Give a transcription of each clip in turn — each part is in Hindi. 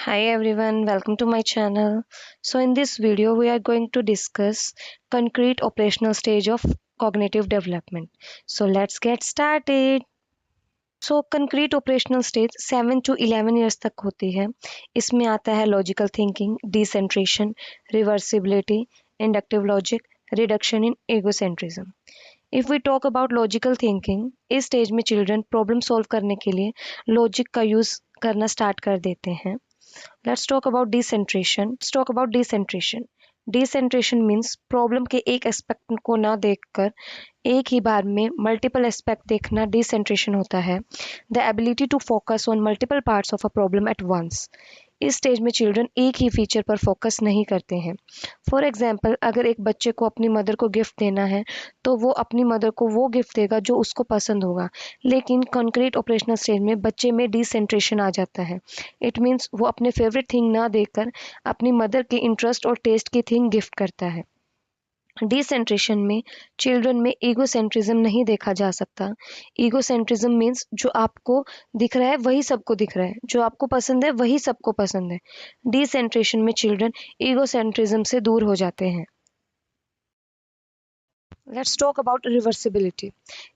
Hi everyone, welcome to my channel. So in this video we are going to discuss concrete operational stage of cognitive development. So let's get started. So concrete operational stage 7 to 11 years तक होती है. इसमें आता है logical thinking, decentration, reversibility, inductive logic, reduction in egocentrism. If we talk about logical thinking, इस स्टेज में चिल्ड्रन प्रॉब्लम सॉल्व करने के लिए लॉजिक का यूज करना स्टार्ट कर देते हैं. Let's talk about decentration. Let's talk about decentration. Decentration means problem के एक एस्पेक्ट को ना देखकर एक ही बार में मल्टीपल एस्पेक्ट देखना डिसेंट्रेशन होता है. The ability to focus on multiple parts of a problem at once. इस स्टेज में चिल्ड्रन एक ही फीचर पर फोकस नहीं करते हैं. फॉर एग्जाम्पल, अगर एक बच्चे को अपनी मदर को गिफ्ट देना है तो वो अपनी मदर को वो गिफ्ट देगा जो उसको पसंद होगा. लेकिन कॉन्क्रीट ऑपरेशनल स्टेज में बच्चे में डिसेंट्रेशन आ जाता है. इट मीन्स वो अपने फेवरेट थिंग ना देकर अपनी मदर के इंटरेस्ट और टेस्ट की थिंग गिफ्ट करता है. डिसेंट्रेशन में चिल्ड्रन में ईगोसेंट्रिज्म नहीं देखा जा सकता. ईगोसेंट्रिज्म मीन्स जो आपको दिख रहा है वही सबको दिख रहा है, जो आपको पसंद है वही सबको पसंद है. डिसेंट्रेशन में चिल्ड्रन ईगोसेंट्रिज्म से दूर हो जाते हैं. Let's talk about reversibility.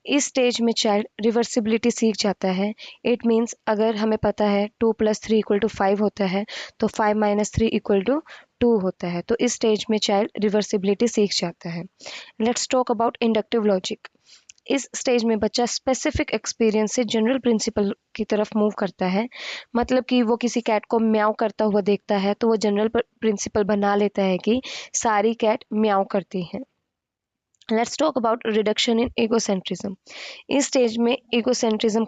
इस स्टेज में चाइल्ड रिवर्सिबिलिटी सीख जाता है. इट मीन्स अगर हमें पता है 2 + 3 = 5 होता है तो 5 - 3 = 2 होता है. तो इस स्टेज में चाइल्ड रिवर्सिबिलिटी सीख जाता है. Let's talk about inductive logic. इस स्टेज में बच्चा स्पेसिफिक एक्सपीरियंस से जनरल प्रिंसिपल की तरफ मूव करता है. मतलब कि वो किसी कैट को म्याऊ करता हुआ देखता है तो वो जनरल प्रिंसिपल बना लेता है कि सारी कैट म्याऊ करती हैं. Let's talk about reduction in egocentrism. इस स्टेज में एगोसेंट्रिज्म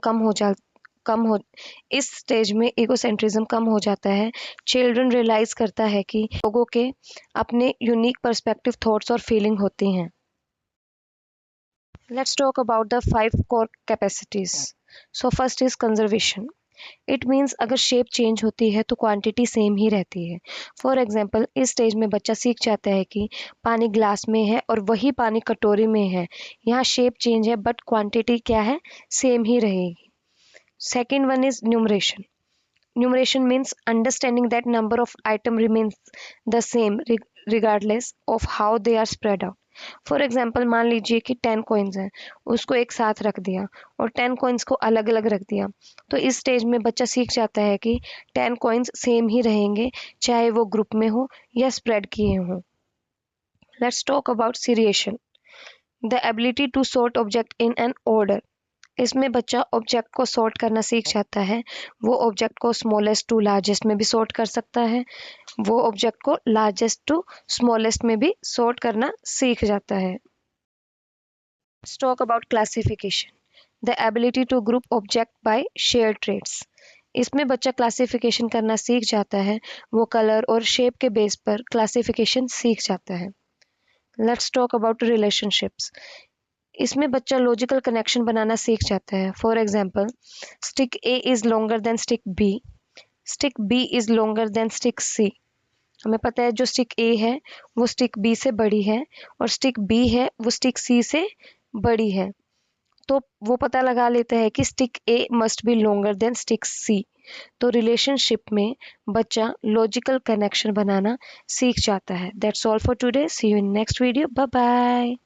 इस स्टेज में एगोसेंट्रिज्म कम हो जाता है. चिल्ड्रन रियलाइज करता है कि लोगों के अपने यूनिक पर्सपेक्टिव, थॉट्स और फीलिंग होती हैं. Let's talk about the 5 core capacities. So first is conservation. It means अगर शेप चेंज होती है तो क्वांटिटी सेम ही रहती है. फॉर एग्जाम्पल, इस स्टेज में बच्चा सीख जाता है कि पानी ग्लास में है और वही पानी कटोरी में है. यहाँ शेप चेंज है बट क्वांटिटी क्या है, सेम ही रहेगी. Second one is numeration. Numeration means understanding that number of item remains the same regardless of how they are spread out. For example, मान लीजिए कि 10 कॉइन्स हैं, उसको एक साथ रख दिया और 10 कॉइन्स को अलग अलग रख दिया. तो इस स्टेज में बच्चा सीख जाता है कि 10 कॉइन्स सेम ही रहेंगे चाहे वो ग्रुप में हो या स्प्रेड किए हों. Let's talk about seriation. The ability to sort object in an order. इसमें बच्चा ऑब्जेक्ट को सॉर्ट करना सीख जाता है. वो ऑब्जेक्ट को स्मॉलेस्ट टू लार्जेस्ट में भी सॉर्ट कर सकता है. वो ऑब्जेक्ट को लार्जेस्ट टू स्मॉलेस्ट में भी सॉर्ट करना सीख जाता है. Let's talk about classification. The ability to group object by shared traits. इसमें बच्चा क्लासिफिकेशन करना सीख जाता है. वो कलर और शेप के बेस पर क्लासिफिकेशन सीख जाता है. Let's talk about relationships. इसमें बच्चा लॉजिकल कनेक्शन बनाना सीख जाता है. For example, stick A is longer than stick B. Stick B is longer than stick C. हमें पता है जो स्टिक ए है वो स्टिक बी से बड़ी है और स्टिक बी है वो स्टिक सी से बड़ी है. तो वो पता लगा लेता है कि stick A must be longer than stick C. तो रिलेशनशिप में बच्चा लॉजिकल कनेक्शन बनाना सीख जाता है. That's all for today. See you in next video. Bye bye.